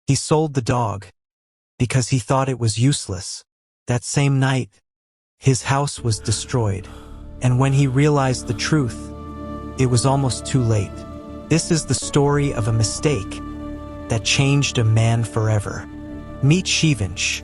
He sold the dog because he thought it was useless. That same night, his house was destroyed, and when he realized the truth, it was almost too late. This is the story of a mistake that changed a man forever. Meet Shivansh,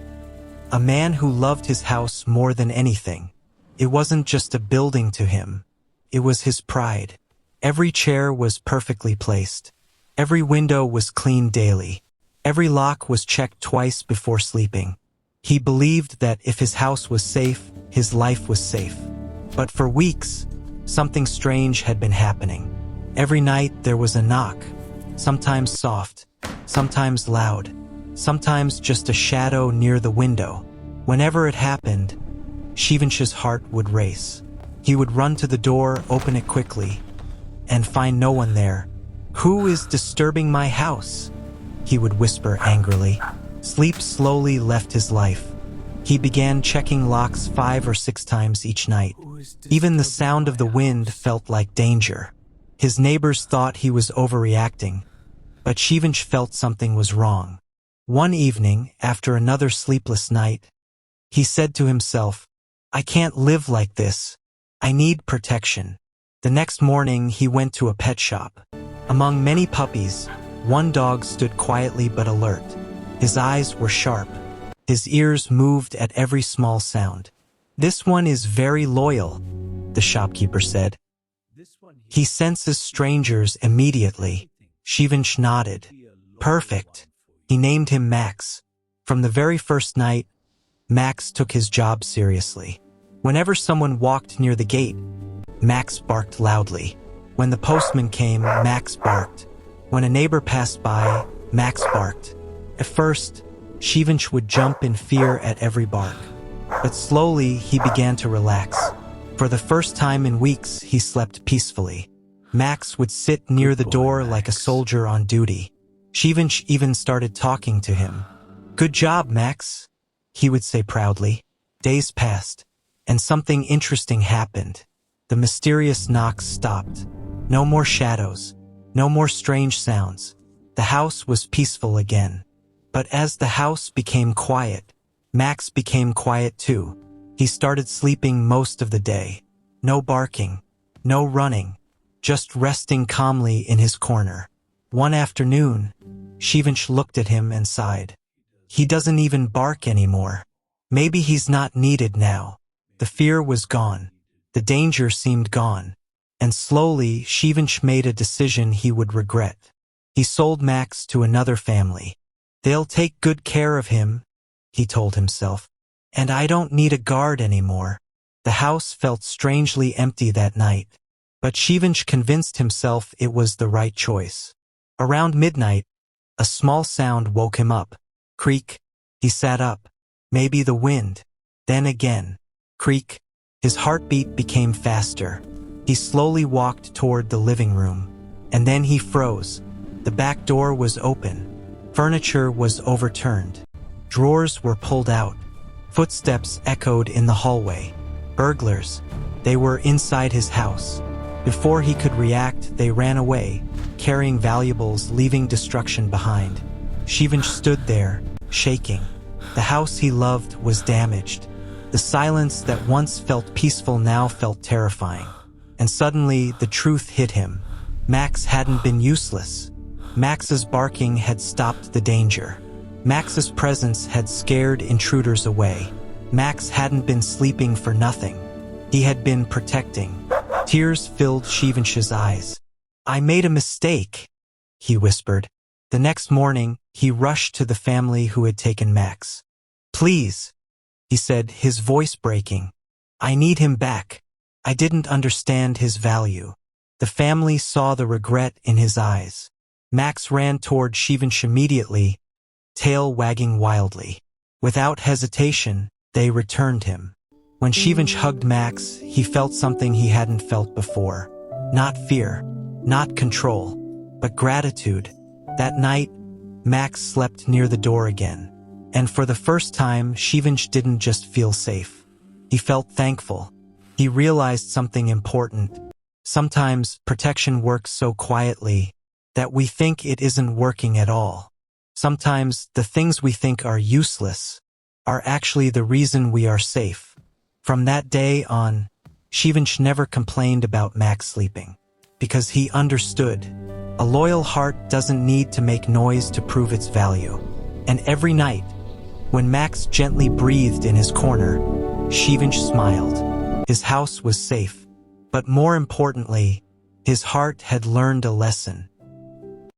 a man who loved his house more than anything. It wasn't just a building to him, it was his pride. Every chair was perfectly placed. Every window was cleaned daily. Every lock was checked twice before sleeping. He believed that if his house was safe, his life was safe. But for weeks, something strange had been happening. Every night there was a knock, sometimes soft, sometimes loud, sometimes just a shadow near the window. Whenever it happened, Shivansh's heart would race. He would run to the door, open it quickly, and find no one there. "Who is disturbing my house?" he would whisper angrily. Sleep slowly left his life. He began checking locks 5 or 6 times each night. Even the sound of the wind felt like danger. His neighbors thought he was overreacting, but Shivansh felt something was wrong. One evening, after another sleepless night, he said to himself, "I can't live like this. I need protection." The next morning, he went to a pet shop. Among many puppies, one dog stood quietly but alert. His eyes were sharp. His ears moved at every small sound. "This one is very loyal," the shopkeeper said. "He senses strangers immediately." Shivansh nodded. "Perfect." He named him Max. From the very first night, Max took his job seriously. Whenever someone walked near the gate, Max barked loudly. When the postman came, Max barked. When a neighbor passed by, Max barked. At first, Shivansh would jump in fear at every bark. But slowly, he began to relax. For the first time in weeks, he slept peacefully. Max would sit near the door like a soldier on duty. Shivansh even started talking to him. "Good job, Max," he would say proudly. Days passed, and something interesting happened. The mysterious knocks stopped. No more shadows. No more strange sounds. The house was peaceful again. But as the house became quiet, Max became quiet too. He started sleeping most of the day. No barking, no running, just resting calmly in his corner. One afternoon, Shivansh looked at him and sighed. He doesn't even bark anymore. Maybe he's not needed now. The fear was gone. The danger seemed gone. And slowly, Shivansh made a decision he would regret. He sold Max to another family. "They'll take good care of him," he told himself. "And I don't need a guard anymore." The house felt strangely empty that night. But Shivansh convinced himself it was the right choice. Around midnight, a small sound woke him up. Creak. He sat up. Maybe the wind. Then again. Creak. His heartbeat became faster. He slowly walked toward the living room. And then he froze. The back door was open. Furniture was overturned. Drawers were pulled out. Footsteps echoed in the hallway. Burglars. They were inside his house. Before he could react, they ran away, carrying valuables, leaving destruction behind. Shivansh stood there, shaking. The house he loved was damaged. The silence that once felt peaceful now felt terrifying. And suddenly, the truth hit him. Max hadn't been useless. Max's barking had stopped the danger. Max's presence had scared intruders away. Max hadn't been sleeping for nothing. He had been protecting. Tears filled Shivansh's eyes. "I made a mistake," he whispered. The next morning, he rushed to the family who had taken Max. "Please," he said, his voice breaking. "I need him back. I didn't understand his value." The family saw the regret in his eyes. Max ran toward Shivansh immediately, tail wagging wildly. Without hesitation, they returned him. When Shivansh hugged Max, he felt something he hadn't felt before. Not fear, not control, but gratitude. That night, Max slept near the door again. And for the first time, Shivansh didn't just feel safe. He felt thankful. He realized something important. Sometimes protection works so quietly that we think it isn't working at all. Sometimes the things we think are useless are actually the reason we are safe. From that day on, Shivansh never complained about Max sleeping, because he understood a loyal heart doesn't need to make noise to prove its value. And every night, when Max gently breathed in his corner, Shivansh smiled. His house was safe, but more importantly, his heart had learned a lesson.